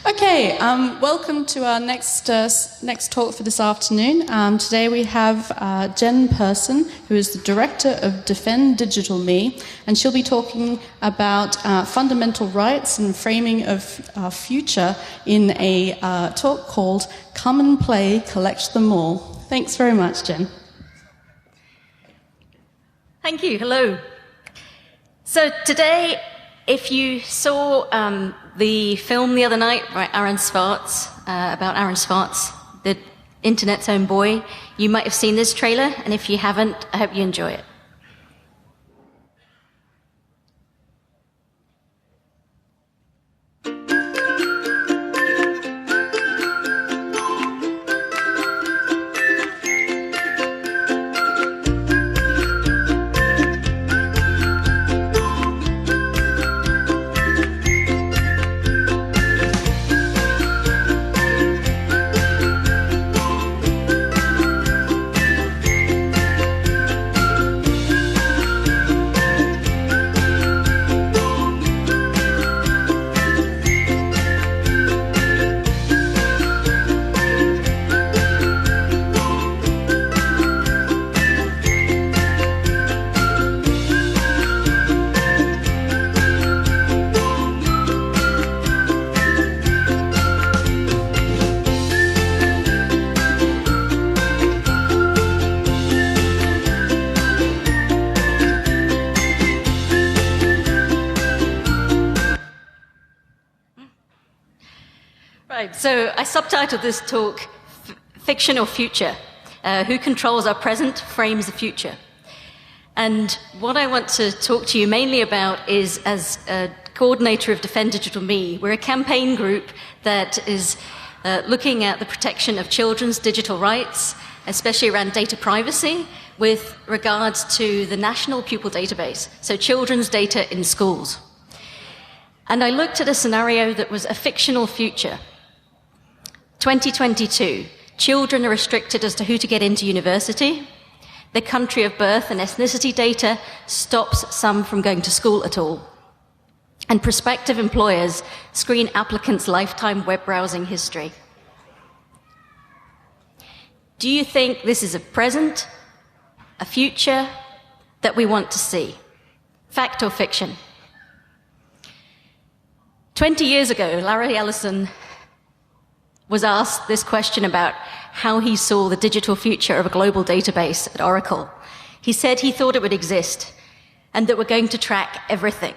Okay, welcome to our next talk for this afternoon. Today we have Jen Persson, who is the Director of defenddigitalme, and she'll be talking about fundamental rights and framing of our future in a talk called Come and Play, Collect Them All. Thanks very much, Jen. Thank you. Hello. So today, if you saw the film the other night by about Aaron Swartz, the internet's own boy, you might have seen this trailer, and if you haven't, I hope you enjoy it. So I subtitled this talk, Fiction or Future? Who controls our present frames the future? And what I want to talk to you mainly about is, as a coordinator of defenddigitalme, we're a campaign group that is looking at the protection of children's digital rights, especially around data privacy, with regards to the National Pupil Database, so children's data in schools. And I looked at a scenario that was a fictional future. 2022, children are restricted as to who to get into university. Their country of birth and ethnicity data stops some from going to school at all. And prospective employers screen applicants' lifetime web browsing history. Do you think this is a present, a future that we want to see? Fact or fiction? 20 years ago, Larry Ellison was asked this question about how he saw the digital future of a global database at Oracle. He said he thought it would exist and that we're going to track everything.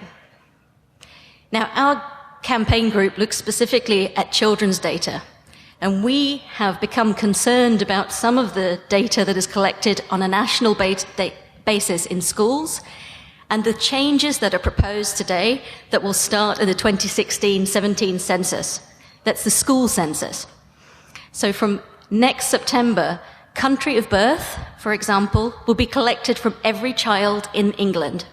Now, our campaign group looks specifically at children's data, and we have become concerned about some of the data that is collected on a national basis in schools and the changes that are proposed today that will start in the 2016-17 census. That's the school census. So from next September, country of birth, for example, will be collected from every child in England.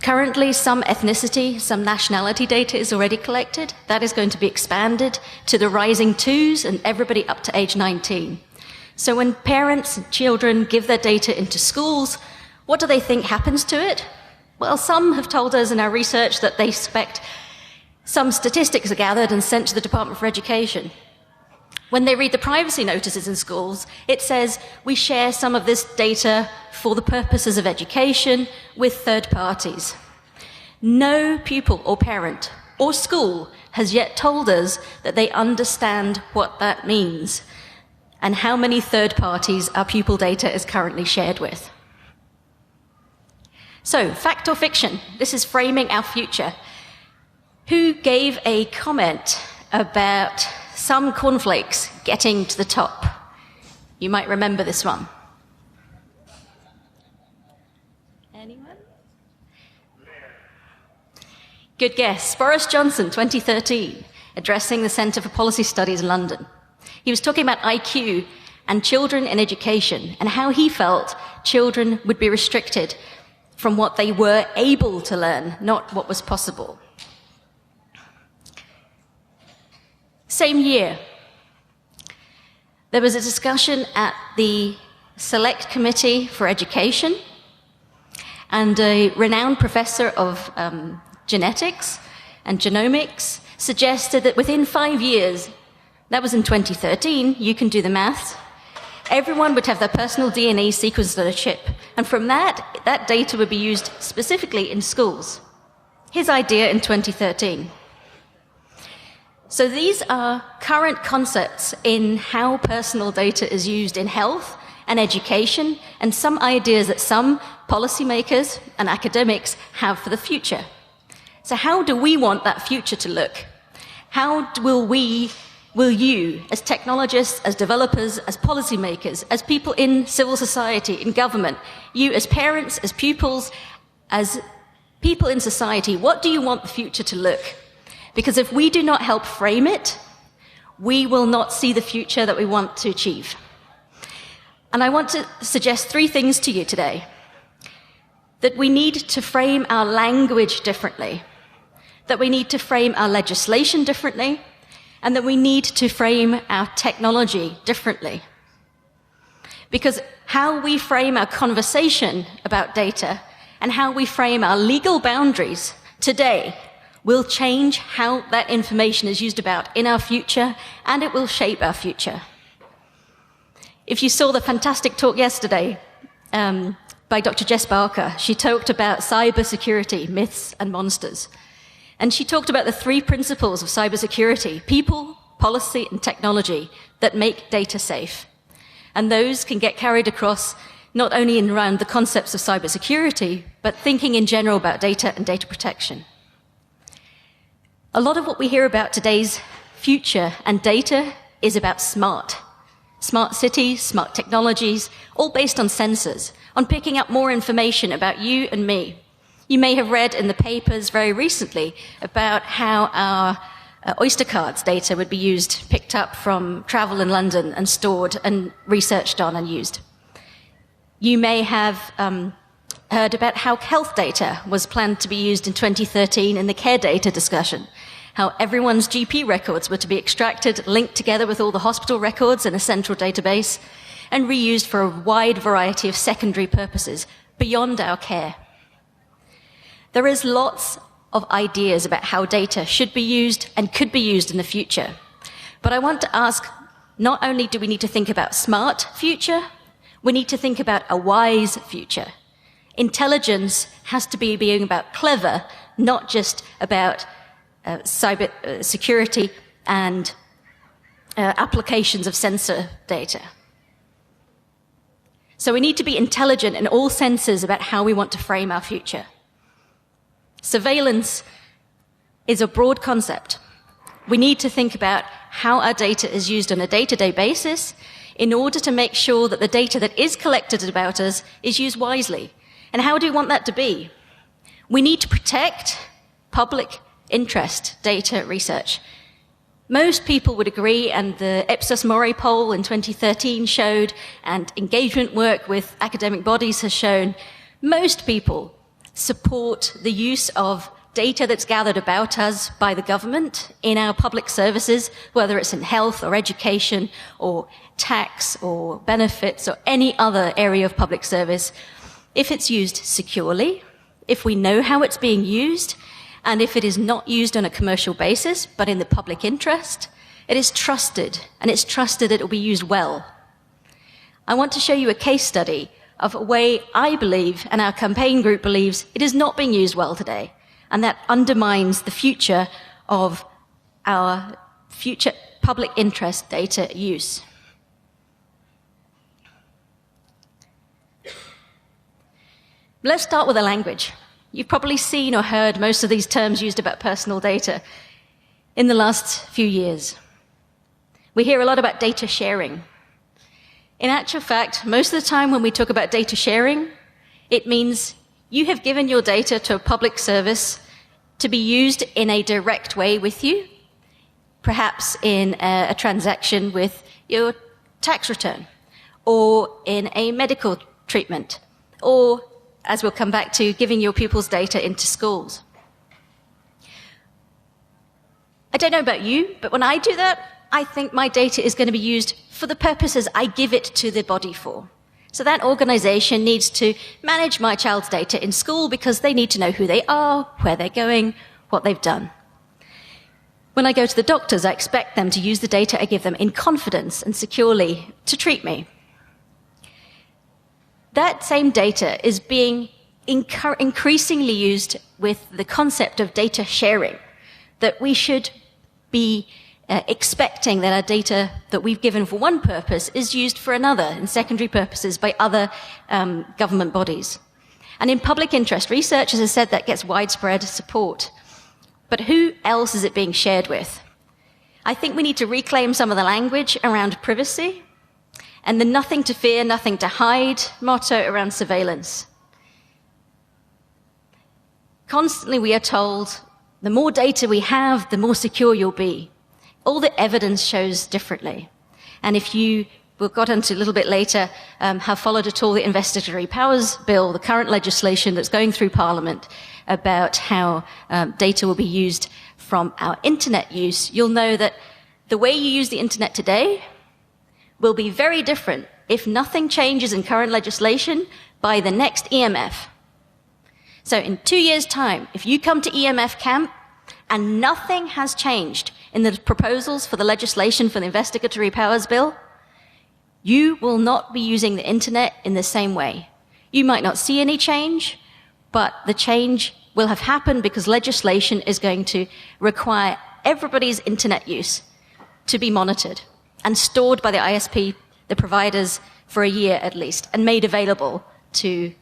Currently, some ethnicity, some nationality data is already collected. That is going to be expanded to the rising twos and everybody up to age 19. So when parents and children give their data into schools, what do they think happens to it? Well, some have told us in our research that they expect some statistics are gathered and sent to the Department for Education. When they read the privacy notices in schools, it says we share some of this data for the purposes of education with third parties. No pupil or parent or school has yet told us that they understand what that means and how many third parties our pupil data is currently shared with. So, fact or fiction? This is framing our future. Who gave a comment about some cornflakes getting to the top? You might remember this one. Anyone? Good guess. Boris Johnson, 2013, addressing the Centre for Policy Studies in London. He was talking about IQ and children in education and how he felt children would be restricted from what they were able to learn, not what was possible. Same year, there was a discussion at the Select Committee for Education, and a renowned professor of genetics and genomics suggested that within 5 years, that was in 2013, you can do the maths, everyone would have their personal DNA sequenced on a chip. And from that data would be used specifically in schools. His idea in 2013. So these are current concepts in how personal data is used in health and education, and some ideas that some policymakers and academics have for the future. So how do we want that future to look? How will you, as technologists, as developers, as policymakers, as people in civil society, in government, you as parents, as pupils, as people in society, what do you want the future to look? Because if we do not help frame it, we will not see the future that we want to achieve. And I want to suggest 3 things to you today. That we need to frame our language differently, that we need to frame our legislation differently, and that we need to frame our technology differently. Because how we frame our conversation about data and how we frame our legal boundaries today will change how that information is used about in our future, and it will shape our future. If you saw the fantastic talk yesterday by Dr. Jess Barker, she talked about cybersecurity, myths and monsters. And she talked about the 3 principles of cybersecurity: people, policy, and technology that make data safe. And those can get carried across not only in around the concepts of cybersecurity, but thinking in general about data and data protection. A lot of what we hear about today's future and data is about smart cities, smart technologies, all based on sensors, on picking up more information about you and me. You may have read in the papers very recently about how our Oyster cards data would be used, picked up from travel in London and stored and researched on and used. You may have heard about how health data was planned to be used in 2013 in the care data discussion, how everyone's GP records were to be extracted, linked together with all the hospital records in a central database, and reused for a wide variety of secondary purposes beyond our care. There is lots of ideas about how data should be used and could be used in the future. But I want to ask, not only do we need to think about smart future, we need to think about a wise future. Intelligence has to be being about clever, not just about cyber security and applications of sensor data. So we need to be intelligent in all senses about how we want to frame our future. Surveillance is a broad concept. We need to think about how our data is used on a day-to-day basis in order to make sure that the data that is collected about us is used wisely. And how do we want that to be? We need to protect public interest data research. Most people would agree, and the Ipsos Mori poll in 2013 showed, and engagement work with academic bodies has shown, most people support the use of data that's gathered about us by the government in our public services, whether it's in health or education or tax or benefits or any other area of public service, if it's used securely, if we know how it's being used, and if it is not used on a commercial basis, but in the public interest, it is trusted, and it's trusted that it will be used well. I want to show you a case study of a way I believe, and our campaign group believes, it is not being used well today, and that undermines the future of our future public interest data use. Let's start with the language. You've probably seen or heard most of these terms used about personal data in the last few years. We hear a lot about data sharing. In actual fact, most of the time when we talk about data sharing, it means you have given your data to a public service to be used in a direct way with you, perhaps in a transaction with your tax return, or in a medical treatment, or, as we'll come back to, giving your pupils data into schools. I don't know about you, but when I do that, I think my data is going to be used for the purposes I give it to the body for. So that organization needs to manage my child's data in school because they need to know who they are, where they're going, what they've done. When I go to the doctors, I expect them to use the data I give them in confidence and securely to treat me. That same data is being increasingly used with the concept of data sharing, that we should be expecting that our data that we've given for one purpose is used for another in secondary purposes by other government bodies. And in public interest research, as I said, that gets widespread support. But who else is it being shared with? I think we need to reclaim some of the language around privacy and the nothing to fear, nothing to hide motto around surveillance. Constantly we are told, the more data we have, the more secure you'll be. All the evidence shows differently. And if you, we'll got into a little bit later, have followed at all the investigatory powers bill, the current legislation that's going through Parliament about how data will be used from our internet use, you'll know that the way you use the internet today will be very different if nothing changes in current legislation by the next EMF. So in 2 years' time, if you come to EMF camp and nothing has changed in the proposals for the legislation for the investigatory powers bill, you will not be using the internet in the same way. You might not see any change, but the change will have happened because legislation is going to require everybody's internet use to be monitored and stored by the ISP, the providers, for a year at least, and made available to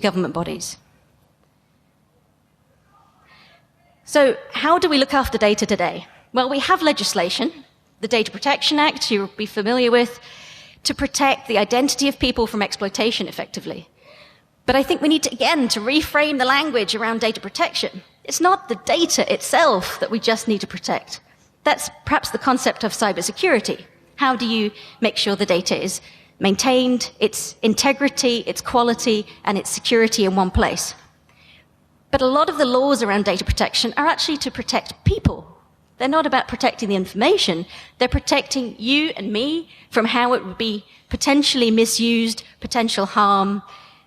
government bodies. So how do we look after data today? Well, we have legislation, the Data Protection Act, you'll be familiar with, to protect the identity of people from exploitation effectively. But I think we need to, again, to reframe the language around data protection. It's not the data itself that we just need to protect. That's perhaps the concept of cybersecurity. How do you make sure the data is maintained, its integrity, its quality, and its security in one place? But a lot of the laws around data protection are actually to protect people. They're not about protecting the information. They're protecting you and me from how it would be potentially misused, potential harm.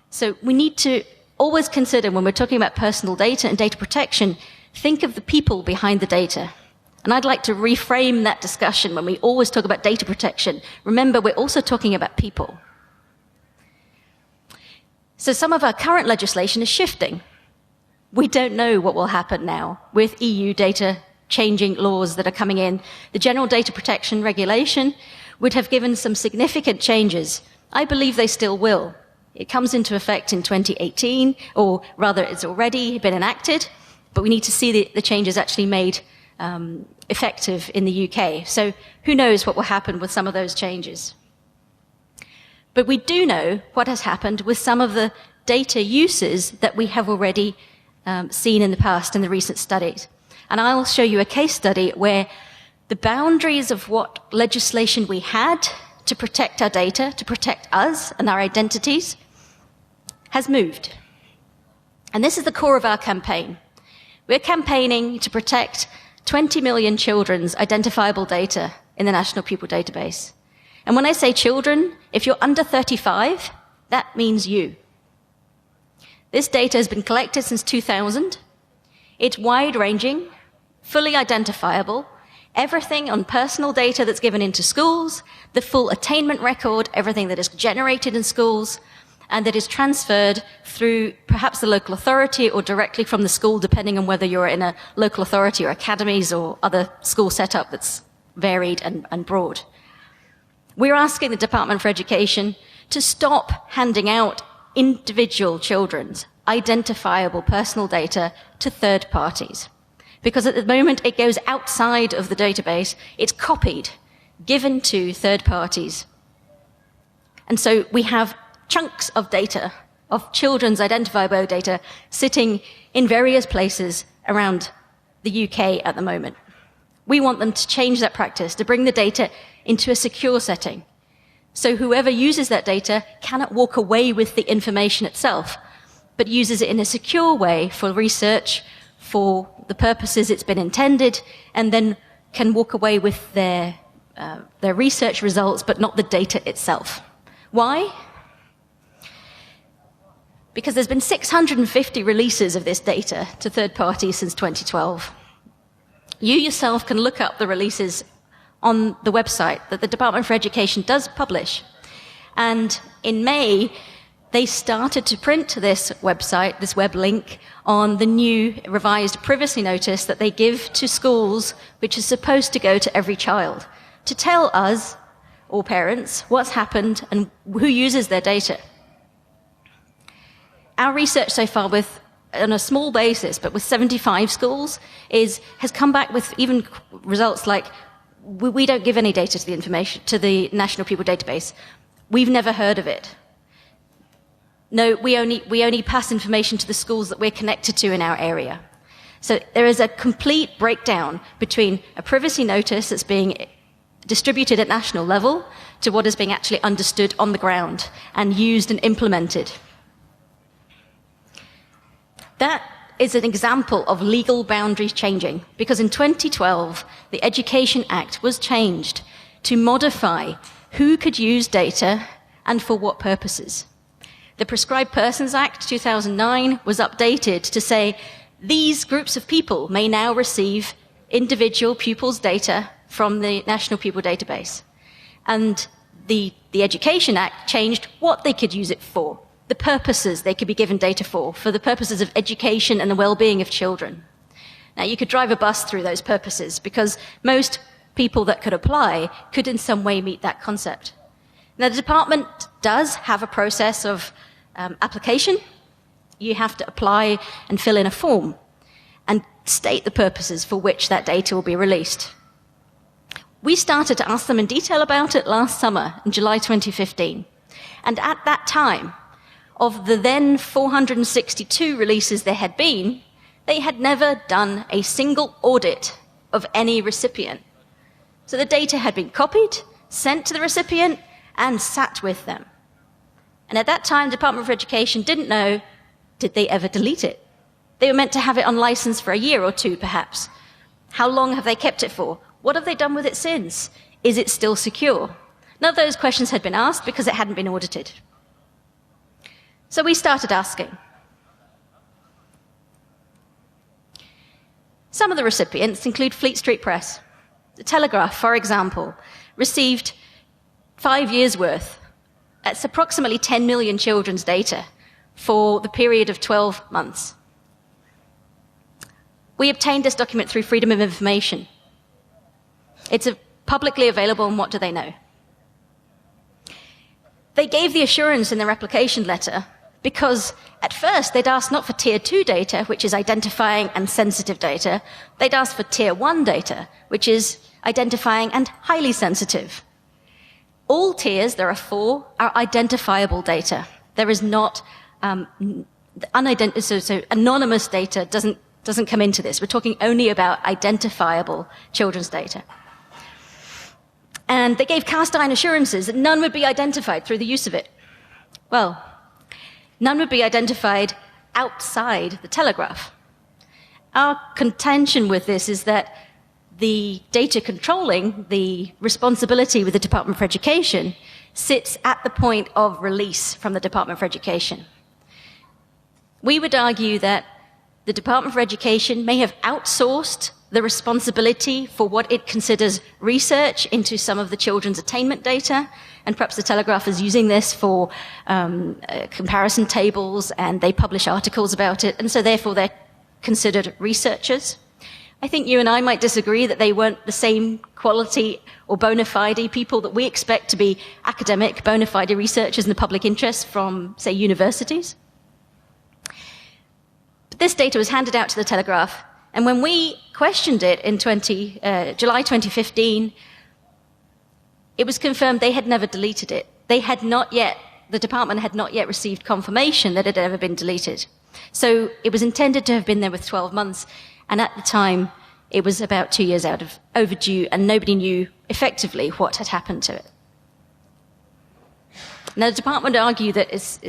So we need to always consider, when we're talking about personal data and data protection, think of the people behind the data. And I'd like to reframe that discussion when we always talk about data protection. Remember, we're also talking about people. So some of our current legislation is shifting. We don't know what will happen now with EU data changing laws that are coming in. The General Data Protection Regulation would have given some significant changes. I believe they still will. It comes into effect in 2018, or rather it's already been enacted, but we need to see the changes actually made effective in the UK. So who knows what will happen with some of those changes. But we do know what has happened with some of the data uses that we have already seen in the past in the recent studies. And I'll show you a case study where the boundaries of what legislation we had to protect our data, to protect us and our identities, has moved. And this is the core of our campaign. We're campaigning to protect 20 million children's identifiable data in the National Pupil Database. And when I say children, if you're under 35, that means you. This data has been collected since 2000. It's wide-ranging, fully identifiable, everything on personal data that's given into schools, the full attainment record, everything that is generated in schools, and that is transferred through perhaps the local authority or directly from the school, depending on whether you're in a local authority or academies or other school setup that's varied and broad. We're asking the Department for Education to stop handing out individual children's identifiable personal data to third parties. Because at the moment it goes outside of the database, it's copied, given to third parties. And so we have chunks of data, of children's identifiable data, sitting in various places around the UK at the moment. We want them to change that practice, to bring the data into a secure setting. So whoever uses that data cannot walk away with the information itself, but uses it in a secure way for research, for the purposes it's been intended, and then can walk away with their research results, but not the data itself. Why? Because there's been 650 releases of this data to third parties since 2012. You yourself can look up the releases on the website that the Department for Education does publish. And in May, they started to print this website, this web link, on the new revised privacy notice that they give to schools, which is supposed to go to every child, to tell us, or parents, what's happened and who uses their data. Our research so far on a small basis, but with 75 schools, has come back with even results like, we don't give any data to the National Pupil Database. We've never heard of it. No, we only pass information to the schools that we're connected to in our area. So there is a complete breakdown between a privacy notice that's being distributed at national level to what is being actually understood on the ground and used and implemented. That is an example of legal boundaries changing, because in 2012, the Education Act was changed to modify who could use data and for what purposes. The Prescribed Persons Act 2009 was updated to say these groups of people may now receive individual pupils' data from the National Pupil Database. And the Education Act changed what they could use it for, the purposes they could be given data for the purposes of education and the well-being of children. Now, you could drive a bus through those purposes because most people that could apply could in some way meet that concept. Now, the department does have a process of application. You have to apply and fill in a form and state the purposes for which that data will be released. We started to ask them in detail about it last summer, in July 2015. And at that time, of the then 462 releases there had been, they had never done a single audit of any recipient. So the data had been copied, sent to the recipient, and sat with them. And at that time, the Department of Education didn't know, did they ever delete it? They were meant to have it on license for a year or two, perhaps. How long have they kept it for? What have they done with it since? Is it still secure? None of those questions had been asked because it hadn't been audited. So we started asking. Some of the recipients include Fleet Street Press. The Telegraph, for example, received 5 years' worth. That's approximately 10 million children's data for the period of 12 months. We obtained this document through Freedom of Information. It's publicly available, and what do they know? They gave the assurance in their application letter because at first they'd asked not for Tier 2 data, which is identifying and sensitive data. They'd asked for Tier 1 data, which is identifying and highly sensitive. All tiers, there are 4, are identifiable data. There is not so anonymous data doesn't come into this. We're talking only about identifiable children's data. And they gave cast-iron assurances that none would be identified through the use of it. Well, none would be identified outside the Telegraph. Our contention with this is that the data controlling, the responsibility with the Department for Education, sits at the point of release from the Department for Education. We would argue that the Department for Education may have outsourced the responsibility for what it considers research into some of the children's attainment data, and perhaps the Telegraph is using this for comparison tables, and they publish articles about it, and so therefore they're considered researchers. I think you and I might disagree that they weren't the same quality or bona fide people that we expect to be academic, bona fide researchers in the public interest from, say, universities. But this data was handed out to the Telegraph, and when we questioned it in July 2015, it was confirmed they had never deleted it. The department had not yet received confirmation that it had ever been deleted. So it was intended to have been there with 12 months, and at the time, it was about 2 years overdue, and nobody knew effectively what had happened to it. Now, the department argued that it's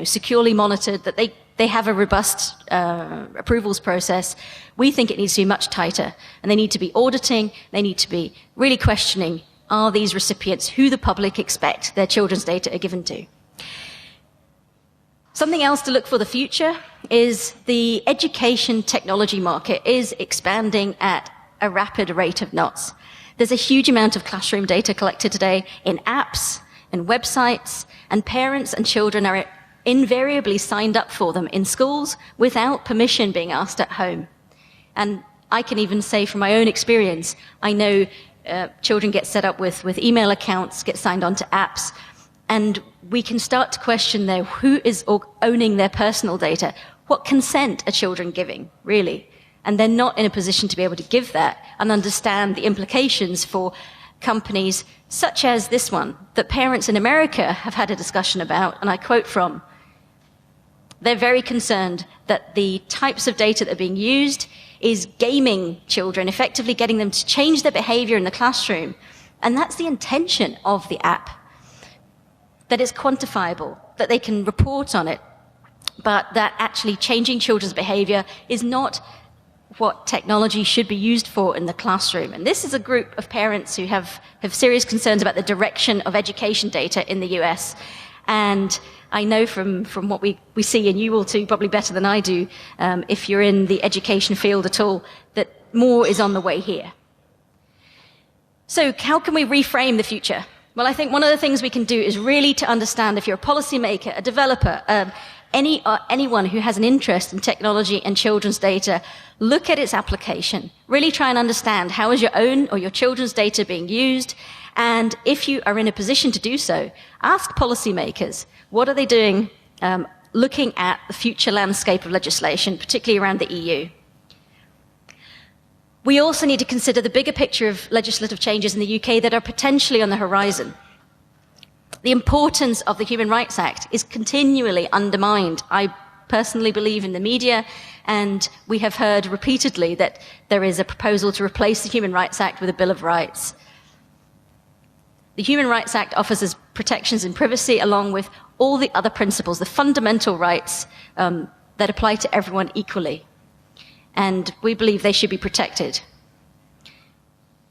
securely monitored, that they have a robust approvals process. We think it needs to be much tighter, and they need to be auditing, they need to be really questioning, are these recipients who the public expect their children's data are given to? Something else to look for the future is the education technology market is expanding at a rapid rate of knots. There's a huge amount of classroom data collected today in apps and websites, and parents and children are invariably signed up for them in schools without permission being asked at home. And I can even say from my own experience, I know children get set up with email accounts, get signed on to apps, and we can start to question there who is owning their personal data. What consent are children giving, really? And they're not in a position to be able to give that and understand the implications for companies such as this one that parents in America have had a discussion about, and I quote from, they're very concerned that the types of data that are being used is gaming children, effectively getting them to change their behavior in the classroom. And that's the intention of the app, that it's quantifiable, that they can report on it, but that actually changing children's behavior is not what technology should be used for in the classroom. And this is a group of parents who have serious concerns about the direction of education data in the US. And I know from what we see, and you will too, probably better than I do, if you're in the education field at all, that more is on the way here. So how can we reframe the future? Well, I think one of the things we can do is really to understand, if you're a policymaker, a developer, anyone who has an interest in technology and children's data, look at its application. Really try and understand how is your own or your children's data being used. And if you are in a position to do so, ask policymakers, what are they doing looking at the future landscape of legislation, particularly around the EU? We also need to consider the bigger picture of legislative changes in the UK that are potentially on the horizon. The importance of the Human Rights Act is continually undermined. I personally believe in the media, and we have heard repeatedly that there is a proposal to replace the Human Rights Act with a Bill of Rights. The Human Rights Act offers us protections in privacy along with all the other principles, the fundamental rights that apply to everyone equally. And we believe they should be protected.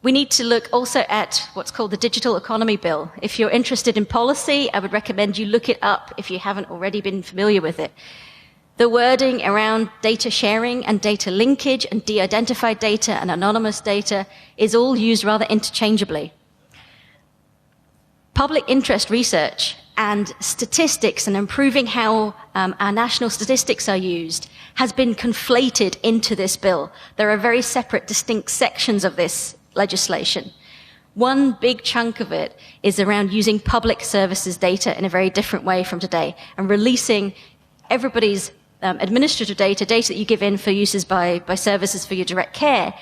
We need to look also at what's called the Digital Economy Bill. If you're interested in policy, I would recommend you look it up if you haven't already been familiar with it. The wording around data sharing and data linkage and de-identified data and anonymous data is all used rather interchangeably. Public interest research and statistics and improving how our national statistics are used has been conflated into this bill. There are very separate, distinct sections of this legislation. One big chunk of it is around using public services data in a very different way from today and releasing everybody's administrative data that you give in for uses by services for your direct care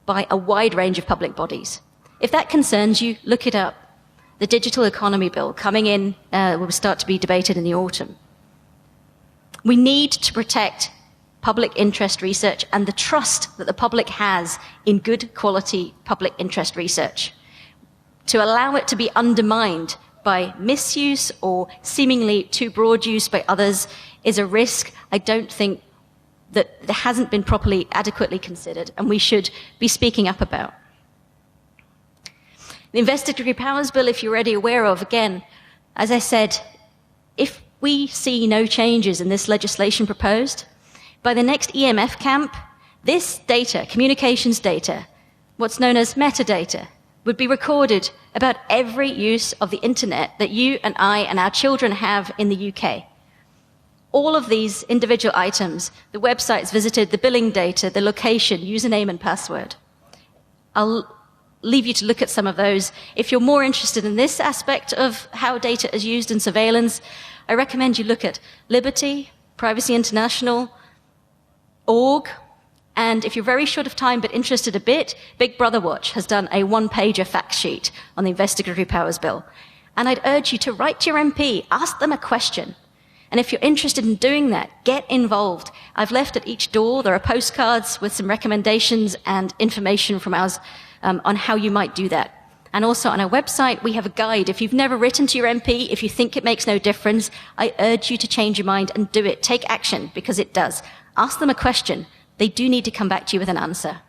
by a wide range of public bodies. If that concerns you, look it up. The Digital Economy Bill coming in will start to be debated in the autumn. We need to protect public interest research and the trust that the public has in good quality public interest research. To allow it to be undermined by misuse or seemingly too broad use by others is a risk I don't think that hasn't been properly adequately considered and we should be speaking up about. The Investigatory Powers Bill, if you're already aware of, again, as I said, if we see no changes in this legislation proposed, by the next EMF camp, this data, communications data, what's known as metadata, would be recorded about every use of the internet that you and I and our children have in the UK. All of these individual items, the websites visited, the billing data, the location, username and password. I'll leave you to look at some of those. If you're more interested in this aspect of how data is used in surveillance, I recommend you look at Liberty, Privacy International, org, and if you're very short of time but interested a bit, Big Brother Watch has done a one-pager fact sheet on the Investigatory Powers Bill. And I'd urge you to write to your MP, ask them a question. And if you're interested in doing that, get involved. I've left at each door, there are postcards with some recommendations and information from us on how you might do that. And also on our website, we have a guide. If you've never written to your MP, if you think it makes no difference, I urge you to change your mind and do it. Take action, because it does. Ask them a question. They do need to come back to you with an answer.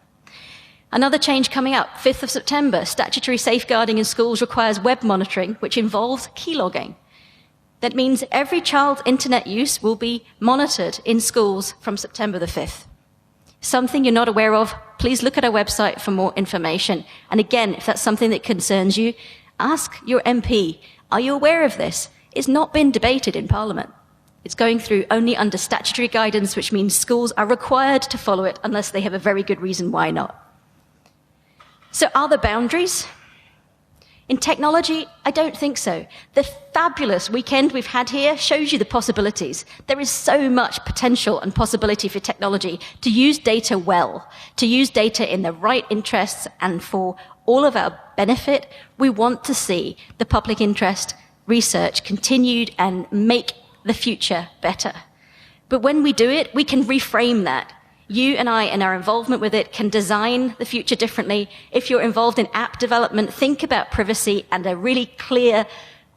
Another change coming up, 5th of September, statutory safeguarding in schools requires web monitoring, which involves keylogging. That means every child's internet use will be monitored in schools from September the 5th. Something you're not aware of, please look at our website for more information. And again, if that's something that concerns you, ask your MP, are you aware of this? It's not been debated in Parliament. It's going through only under statutory guidance, which means schools are required to follow it unless they have a very good reason why not. So are there boundaries? In technology, I don't think so. The fabulous weekend we've had here shows you the possibilities. There is so much potential and possibility for technology to use data well, to use data in the right interests and for all of our benefit. We want to see the public interest research continued and make the future better. But when we do it, we can reframe that. You and I, in our involvement with it, can design the future differently. If you're involved in app development, think about privacy and a really clear,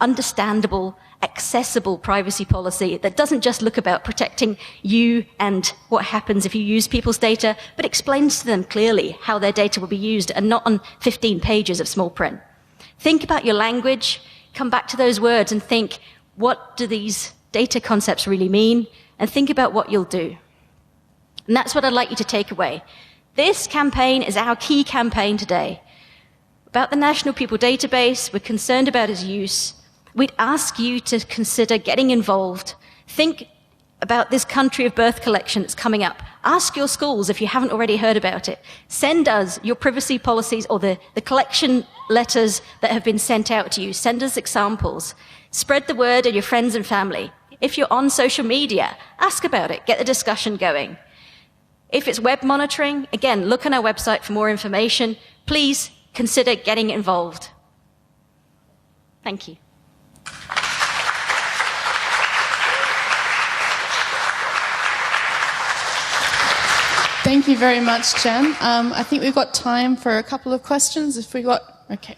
understandable, accessible privacy policy that doesn't just look about protecting you and what happens if you use people's data, but explains to them clearly how their data will be used and not on 15 pages of small print. Think about your language, come back to those words and think, what do these data concepts really mean? And think about what you'll do. And that's what I'd like you to take away. This campaign is our key campaign today. About the National Pupil Database, we're concerned about its use. We'd ask you to consider getting involved. Think about this country of birth collection that's coming up. Ask your schools if you haven't already heard about it. Send us your privacy policies or the collection letters that have been sent out to you. Send us examples. Spread the word to your friends and family. If you're on social media, ask about it. Get the discussion going. If it's web monitoring, again, look on our website for more information. Please consider getting involved. Thank you. Thank you very much, Jen. I think we've got time for a couple of questions. If we got, okay.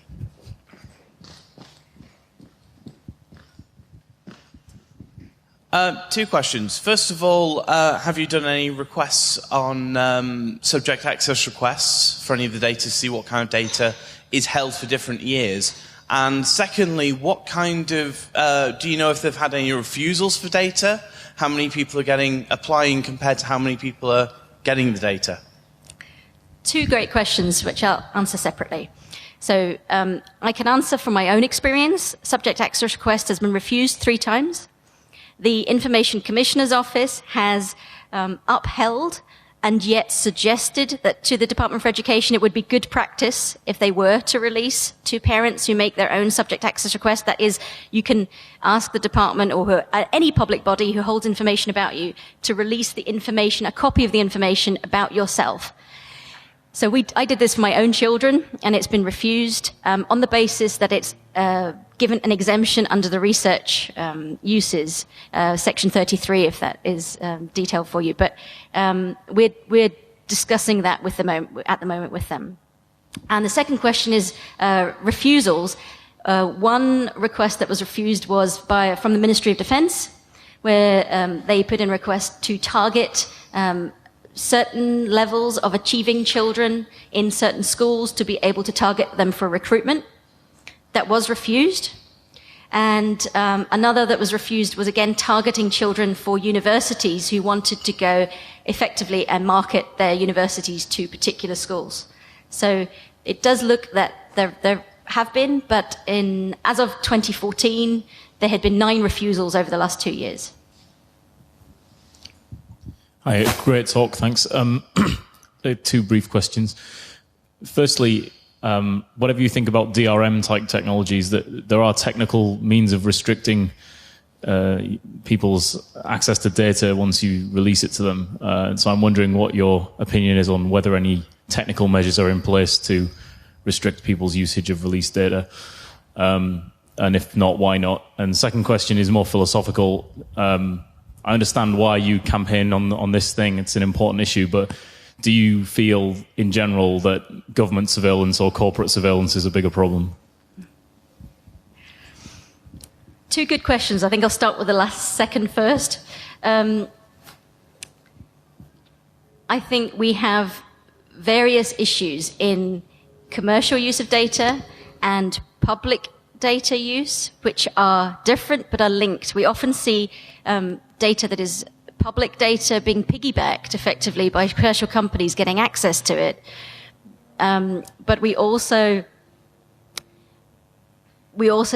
Two questions. First of all, have you done any requests on subject access requests for any of the data to see what kind of data is held for different years? And secondly, what kind of, do you know if they've had any refusals for data? How many people are applying compared to how many people are getting the data? Two great questions, which I'll answer separately. So I can answer from my own experience. Subject access request has been refused 3 times. The Information Commissioner's Office has upheld and yet suggested that to the Department for Education it would be good practice if they were to release to parents who make their own subject access request. That is, you can ask the department or any public body who holds information about you to release the information, a copy of the information about yourself. So I did this for my own children, and it's been refused on the basis that it's given an exemption under the research uses, Section 33, if that is detailed for you. But we're discussing that with them at the moment with them. And the second question is refusals. One request that was refused was from the Ministry of Defence, where they put in request to target certain levels of achieving children in certain schools to be able to target them for recruitment. That was refused. And another that was refused was, again, targeting children for universities who wanted to go effectively and market their universities to particular schools. So it does look that there have been, but as of 2014, there had been 9 refusals over the last 2 years. Hi, great talk, thanks. 2 brief questions. Firstly, whatever you think about DRM-type technologies, that there are technical means of restricting people's access to data once you release it to them. So I'm wondering what your opinion is on whether any technical measures are in place to restrict people's usage of released data. And if not, why not? And the second question is more philosophical. I understand why you campaign on this thing. It's an important issue, but do you feel in general that government surveillance or corporate surveillance is a bigger problem? 2 good questions. I think I'll start with the second first. I think we have various issues in commercial use of data and public data use, which are different but are linked. We often see data that is public data being piggybacked effectively by commercial companies getting access to it. But we also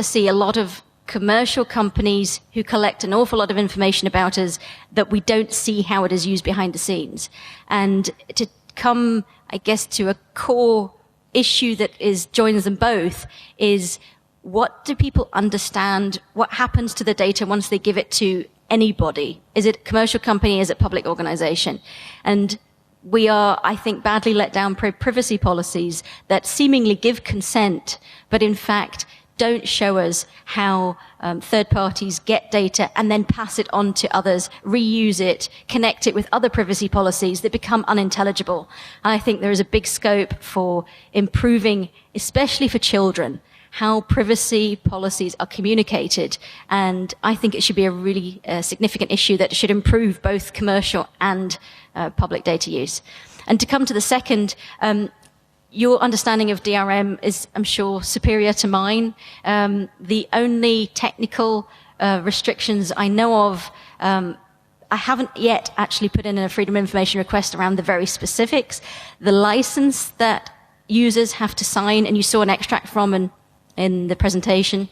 see a lot of commercial companies who collect an awful lot of information about us that we don't see how it is used behind the scenes. And to come, I guess, to a core issue that joins them both is, what do people understand? What happens to the data once they give it to anybody? Is it a commercial company? Is it public organization? And we are, I think, badly let down by privacy policies that seemingly give consent, but in fact don't show us how third parties get data and then pass it on to others, reuse it, connect it with other privacy policies that become unintelligible. And I think there is a big scope for improving, especially for children, how privacy policies are communicated. And I think it should be a really significant issue that should improve both commercial and public data use. And to come to the second, your understanding of DRM is, I'm sure, superior to mine. The only technical restrictions I know of, I haven't yet actually put in a Freedom of Information request around the very specifics. The license that users have to sign, and you saw an extract from in the presentation,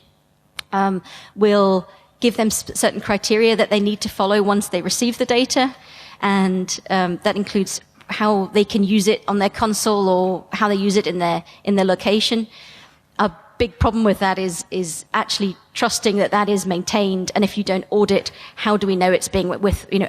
will give them certain criteria that they need to follow once they receive the data. And that includes how they can use it on their console or how they use it in their location. A big problem with that is actually trusting that is maintained, and if you don't audit, how do we know it's being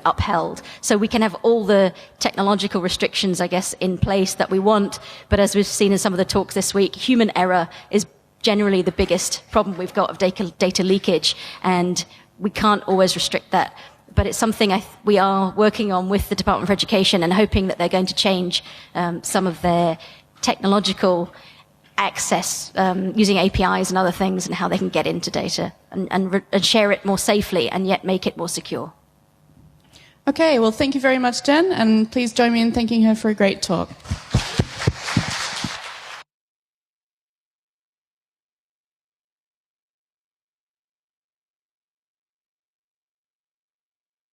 upheld? So we can have all the technological restrictions, I guess, in place that we want, but as we've seen in some of the talks this week, human error is generally the biggest problem we've got of data leakage, and we can't always restrict that. But it's something we are working on with the Department for Education and hoping that they're going to change some of their technological access using APIs and other things, and how they can get into data and share it more safely and yet make it more secure. Okay, well, thank you very much, Jen, and please join me in thanking her for a great talk.